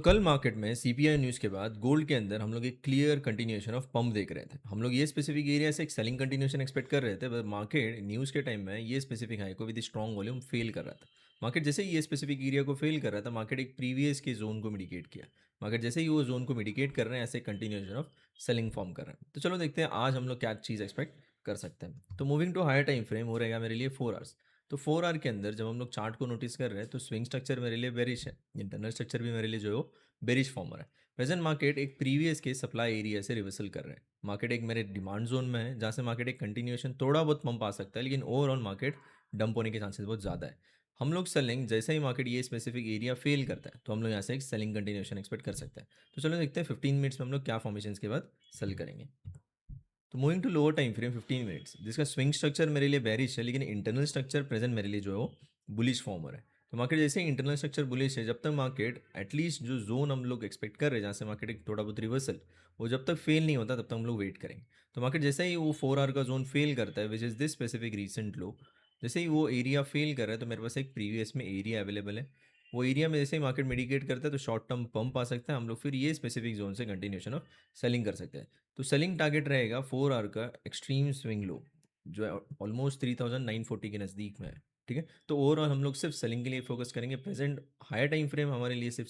कल मार्केट में CPI news के बाद गोल्ड के अंदर हम लोग एक क्लियर कंटिन्यूएशन ऑफ पंप देख रहे थे। हम लोग ये स्पेसिफिक एरिया से एक सेलिंग कंटिन्यूएशन एक्सपेक्ट कर रहे थे, बट मार्केट न्यूज़ के टाइम में ये स्पेसिफिक हाई को विद स्ट्रॉन्ग वॉल्यूम फेल कर रहा था। मार्केट जैसे ही ये स्पेसिफिक एरिया को फेल कर रहा था, मार्केट एक प्रीवियस के जोन को मिडिकेट किया। मार्केट जैसे ही वो जोन को मिडिकेट कर रहे हैं, ऐसे कंटिन्यूएशन ऑफ सेलिंग फॉर्म कर रहे हैं। तो चलो देखते हैं आज हम लोग क्या चीज़ एक्सपेक्ट कर सकते हैं। तो moving to higher time frame हो रहेगा मेरे लिए 4 आवर्स। तो 4 आवर के अंदर जब हम लोग चार्ट को नोटिस कर रहे हैं, तो स्विंग स्ट्रक्चर मेरे लिए बेरिश है, इंटरनल स्ट्रक्चर भी मेरे लिए जो है बेरिश फॉर्म हो रहा है। प्रेजेंट मार्केट एक प्रीवियस के सप्लाई एरिया से रिवर्सल कर रहे हैं। मार्केट एक मेरे डिमांड जोन में है, जहाँ से मार्केट एक कंटिन्यूएशन थोड़ा बहुत पंप आ सकता है, लेकिन ओवरऑल मार्केट डंप होने के चांसेस बहुत ज़्यादा है। हम लोग सेलिंग जैसे ही मार्केट ये स्पेसिफिक एरिया फेल करता है, तो हम लोग यहाँ से एक सेलिंग कंटिन्यूएशन एक्सपेक्ट कर सकते हैं। तो चलो देखते हैं 15 मिनट्स में हम लोग क्या फॉर्मेशन के बाद सेल करेंगे। तो moving to lower time frame 15 minutes, जिसका स्विंग स्ट्रक्चर मेरे लिए बेरिश है, लेकिन इंटरनल स्ट्रक्चर प्रेजेंट मेरे लिए जो है वो बुलिश फॉर्म हो रहा है। तो मार्केट जैसे ही इंटरनल स्ट्रक्चर बुलिश है, जब तक मार्केट एटलीस्ट जो जोन हम लोग एक्सपेक्ट कर रहे हैं, जहाँ से मार्केट एक थोड़ा बहुत रिवर्सल, वो जब तक फेल नहीं होता तब तक हम लोग वेट करेंगे। तो मार्केट जैसे ही वो 4 आवर का जोन फेल करता है, which is this specific recent low, जैसे ही वो एरिया फेल कर रहा है, तो मेरे पास एक प्रीवियस में एरिया अवेलेबल है। वो एरिया में जैसे ही मार्केट मिडिकेट करता है, तो शॉर्ट टर्म पंप आ सकता है, हम लोग फिर ये स्पेसिफिक जोन से कंटिन्यूशन ऑफ सेलिंग कर सकते हैं। तो सेलिंग टारगेट रहेगा 4 आवर का एक्सट्रीम स्विंग लो, जो है ऑलमोस्ट 3940 के नज़दीक में है। ठीक है, तो ओवरऑल हम लोग सिर्फ सेलिंग के लिए फोकस करेंगे। प्रेजेंट हायर टाइम फ्रेम हमारे लिए सिर्फ